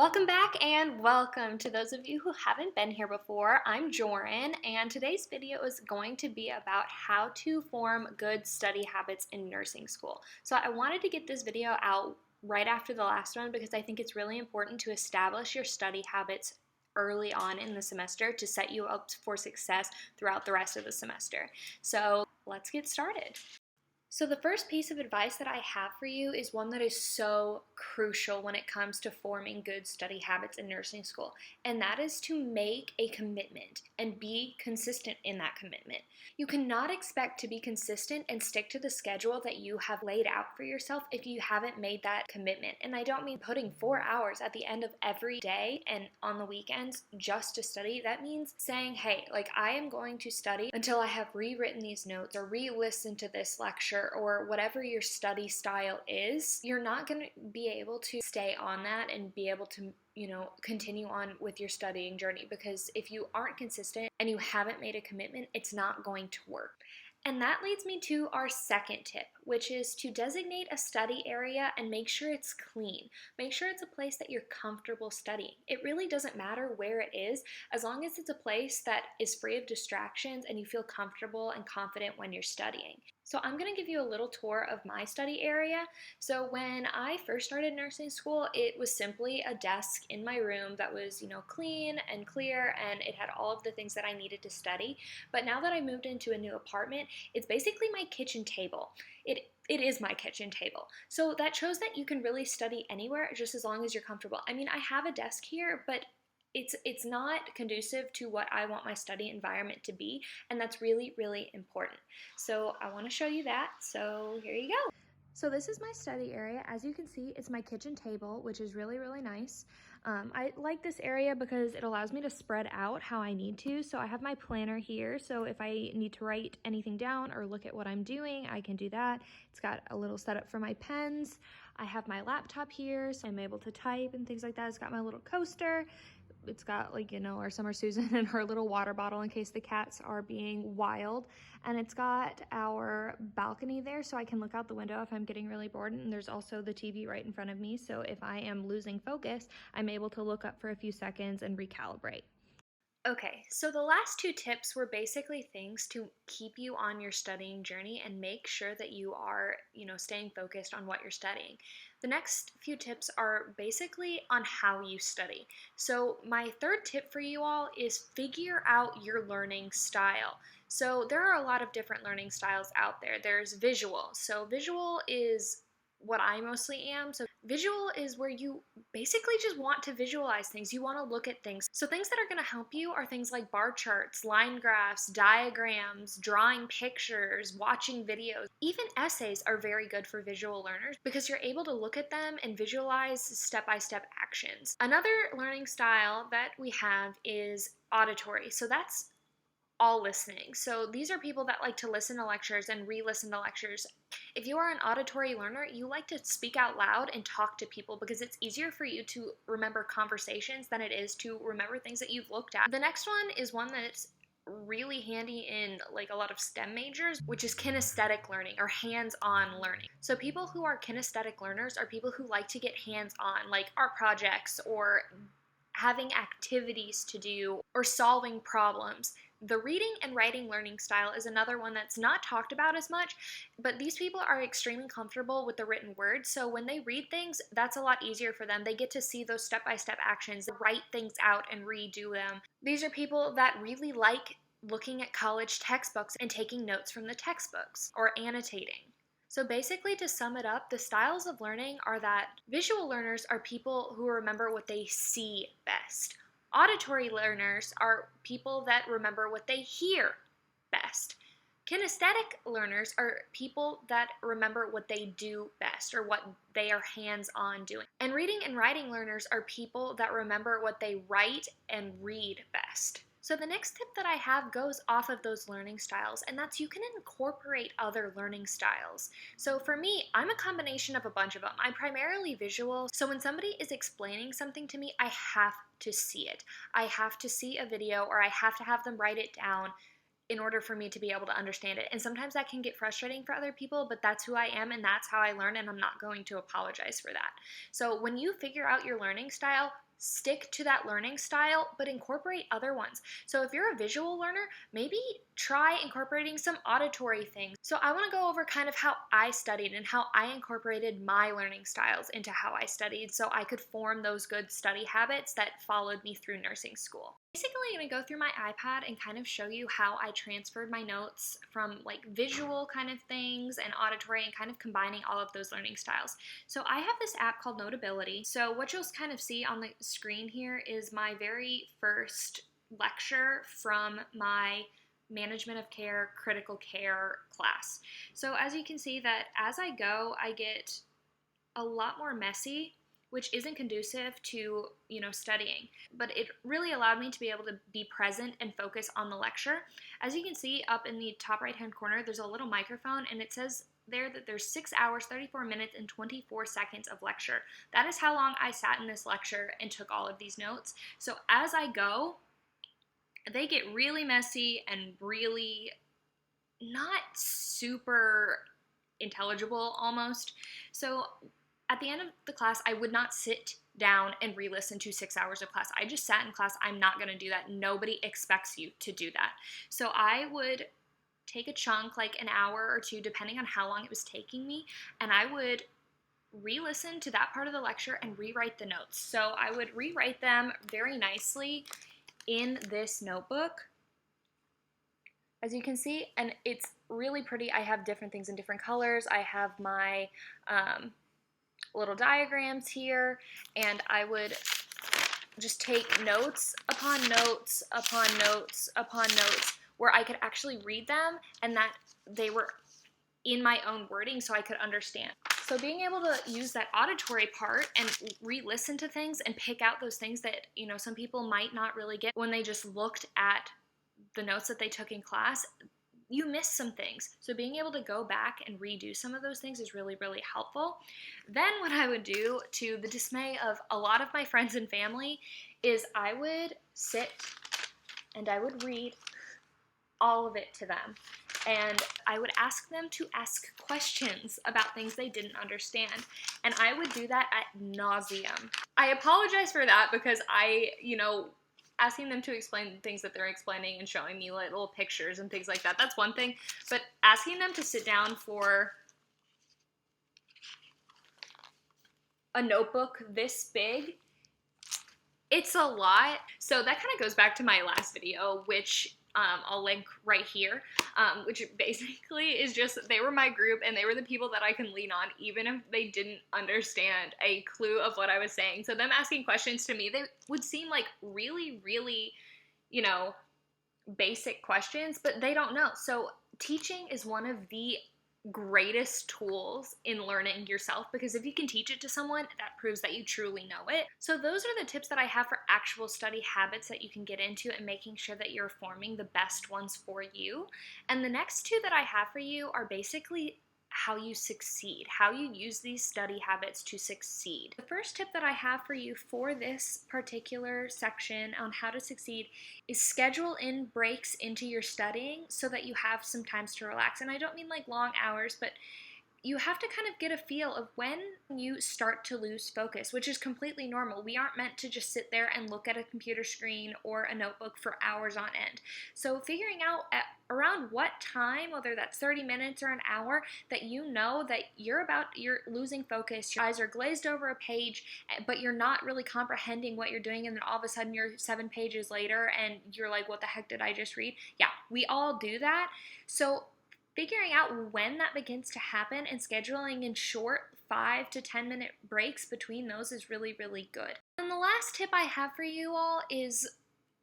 Welcome back and welcome to those of you who haven't been here before. I'm Joren, and today's video is going to be about how to form good study habits in nursing school. So I wanted to get this video out right after the last one because I think it's really important to establish your study habits early on in the semester to set you up for success throughout the rest of the semester. So let's get started. So the first piece of advice that I have for you is one that is so crucial when it comes to forming good study habits in nursing school, and that is to make a commitment and be consistent in that commitment. You cannot expect to be consistent and stick to the schedule that you have laid out for yourself if you haven't made that commitment. And I don't mean putting 4 hours at the end of every day and on the weekends just to study. That means saying, hey, I am going to study until I have rewritten these notes or re-listened to this lecture or whatever your study style is. You're not going to be able to stay on that and be able to continue on with your studying journey, because if you aren't consistent and you haven't made a commitment, it's not going to work. And that leads me to our second tip, which is to designate a study area and make sure it's clean. Make sure it's a place that you're comfortable studying. It really doesn't matter where it is, as long as it's a place that is free of distractions and you feel comfortable and confident when you're studying. So I'm going to give you a little tour of my study area. So when I first started nursing school, it was simply a desk in my room that was, clean and clear, and it had all of the things that I needed to study. But now that I moved into a new apartment, it's basically my kitchen table. It is my kitchen table. So that shows that you can really study anywhere just as long as you're comfortable. I mean, I have a desk here, but it's not conducive to what I want my study environment to be, and that's really, really important. So I want to show you that, so here you go. So this is my study area. As you can see, it's my kitchen table, which is really, really nice. I like this area because it allows me to spread out how I need to. So I have my planner here, so if I need to write anything down or look at what I'm doing, I can do that. It's got a little setup for my pens. I have my laptop here, so I'm able to type and things like that. It's got my little coaster. It's got our Summer Susan and her little water bottle in case the cats are being wild. And it's got our balcony there so I can look out the window if I'm getting really bored. And there's also the TV right in front of me. So if I am losing focus, I'm able to look up for a few seconds and recalibrate. Okay, so the last two tips were basically things to keep you on your studying journey and make sure that you are, staying focused on what you're studying. The next few tips are basically on how you study. So my third tip for you all is figure out your learning style. So there are a lot of different learning styles out there. There's visual. So visual is what I mostly am. So visual is where you basically just want to visualize things. You want to look at things. So things that are going to help you are things like bar charts, line graphs, diagrams, drawing pictures, watching videos. Even essays are very good for visual learners because you're able to look at them and visualize step-by-step actions. Another learning style that we have is auditory. So that's all listening. So these are people that like to listen to lectures and re-listen to lectures. If you are an auditory learner, you like to speak out loud and talk to people because it's easier for you to remember conversations than it is to remember things that you've looked at. The next one is one that's really handy in a lot of STEM majors, which is kinesthetic learning or hands-on learning. So people who are kinesthetic learners are people who like to get hands-on, like art projects or having activities to do or solving problems. The reading and writing learning style is another one that's not talked about as much, but these people are extremely comfortable with the written word, so when they read things, that's a lot easier for them. They get to see those step-by-step actions, write things out and redo them. These are people that really like looking at college textbooks and taking notes from the textbooks or annotating. So basically, to sum it up, the styles of learning are that visual learners are people who remember what they see best. Auditory learners are people that remember what they hear best. Kinesthetic learners are people that remember what they do best or what they are hands-on doing. And reading and writing learners are people that remember what they write and read best. So the next tip that I have goes off of those learning styles, and that's you can incorporate other learning styles. So for me, I'm a combination of a bunch of them. I'm primarily visual, so when somebody is explaining something to me, I have to see it. I have to see a video or I have to have them write it down in order for me to be able to understand it. And sometimes that can get frustrating for other people, but that's who I am and that's how I learn, and I'm not going to apologize for that. So when you figure out your learning style, stick to that learning style, but incorporate other ones. So if you're a visual learner, maybe try incorporating some auditory things. So I want to go over kind of how I studied and how I incorporated my learning styles into how I studied so I could form those good study habits that followed me through nursing school. Basically, I'm going to go through my iPad and kind of show you how I transferred my notes from like visual kind of things and auditory and kind of combining all of those learning styles. So I have this app called Notability. So what you'll kind of see on the screen here is my very first lecture from my management of care, critical care class. So as you can see that as I go, I get a lot more messy, which isn't conducive to, studying. But it really allowed me to be able to be present and focus on the lecture. As you can see up in the top right-hand corner, there's a little microphone, and it says there that there's 6 hours, 34 minutes, and 24 seconds of lecture. That is how long I sat in this lecture and took all of these notes. So as I go, they get really messy and really not super intelligible almost. So at the end of the class, I would not sit down and re-listen to 6 hours of class. I just sat in class. I'm not going to do that. Nobody expects you to do that. So I would take a chunk, like an hour or two, depending on how long it was taking me, and I would re-listen to that part of the lecture and rewrite the notes. So I would rewrite them very nicely in this notebook, as you can see, and it's really pretty. I have different things in different colors. I have my little diagrams here, and I would just take notes upon notes upon notes upon notes where I could actually read them and that they were in my own wording so I could understand. So being able to use that auditory part and re-listen to things and pick out those things that, some people might not really get when they just looked at the notes that they took in class, you miss some things. So being able to go back and redo some of those things is really, really helpful. Then what I would do, to the dismay of a lot of my friends and family, is I would sit and I would read all of it to them. And I would ask them to ask questions about things they didn't understand. And I would do that ad nauseum. I apologize for that because asking them to explain things that they're explaining and showing me little pictures and things like that, that's one thing. But asking them to sit down for a notebook this big, it's a lot. So that kind of goes back to my last video, which I'll link right here, which basically is just, they were my group and they were the people that I can lean on even if they didn't understand a clue of what I was saying. So them asking questions to me, they would seem like really, really, basic questions, but they don't know. So teaching is one of the greatest tools in learning yourself, because if you can teach it to someone, that proves that you truly know it. So those are the tips that I have for actual study habits that you can get into and making sure that you're forming the best ones for you. And the next two that I have for you are basically how you succeed, how you use these study habits to succeed. The first tip that I have for you for this particular section on how to succeed is schedule in breaks into your studying so that you have some times to relax. And I don't mean like long hours, but you have to kind of get a feel of when you start to lose focus, which is completely normal. We aren't meant to just sit there and look at a computer screen or a notebook for hours on end. So figuring out at around what time, whether that's 30 minutes or an hour, that you know that you're losing focus, your eyes are glazed over a page, but you're not really comprehending what you're doing, and then all of a sudden you're 7 pages later and you're like, what the heck did I just read? Yeah, we all do that. So figuring out when that begins to happen and scheduling in short 5 to 10 minute breaks between those is really, really good. And the last tip I have for you all is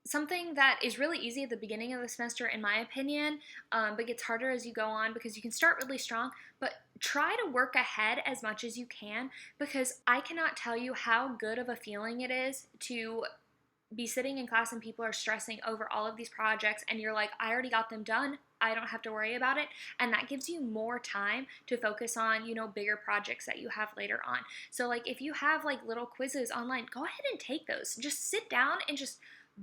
something that is really easy at the beginning of the semester, in my opinion, but gets harder as you go on because you can start really strong, but try to work ahead as much as you can, because I cannot tell you how good of a feeling it is to be sitting in class and people are stressing over all of these projects and you're like, I already got them done, I don't have to worry about it. And that gives you more time to focus on, bigger projects that you have later on. So like if you have like little quizzes online, go ahead and take those. Just sit down and just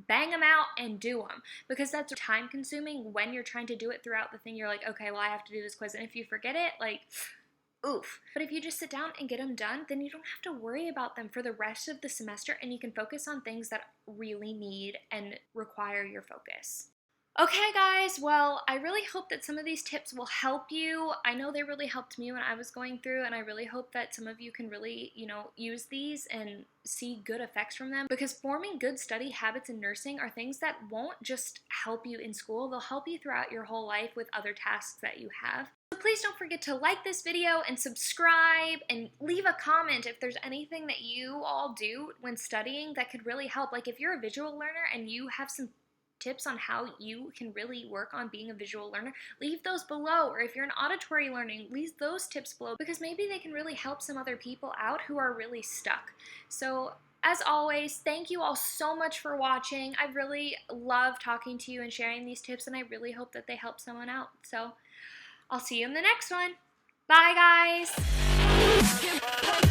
bang them out and do them, because that's time consuming when you're trying to do it throughout the thing. You're like, okay, well, I have to do this quiz. And if you forget it, like, oof. But if you just sit down and get them done, then you don't have to worry about them for the rest of the semester, and you can focus on things that really need and require your focus. Okay guys, well, I really hope that some of these tips will help you. I know they really helped me when I was going through, and I really hope that some of you can really, use these and see good effects from them, because forming good study habits in nursing are things that won't just help you in school, they'll help you throughout your whole life with other tasks that you have. So please don't forget to like this video and subscribe and leave a comment if there's anything that you all do when studying that could really help. Like if you're a visual learner and you have some tips on how you can really work on being a visual learner, leave those below. Or if you're an auditory learning, leave those tips below, because maybe they can really help some other people out who are really stuck. So as always, thank you all so much for watching. I really love talking to you and sharing these tips, and I really hope that they help someone out. So I'll see you in the next one. Bye guys.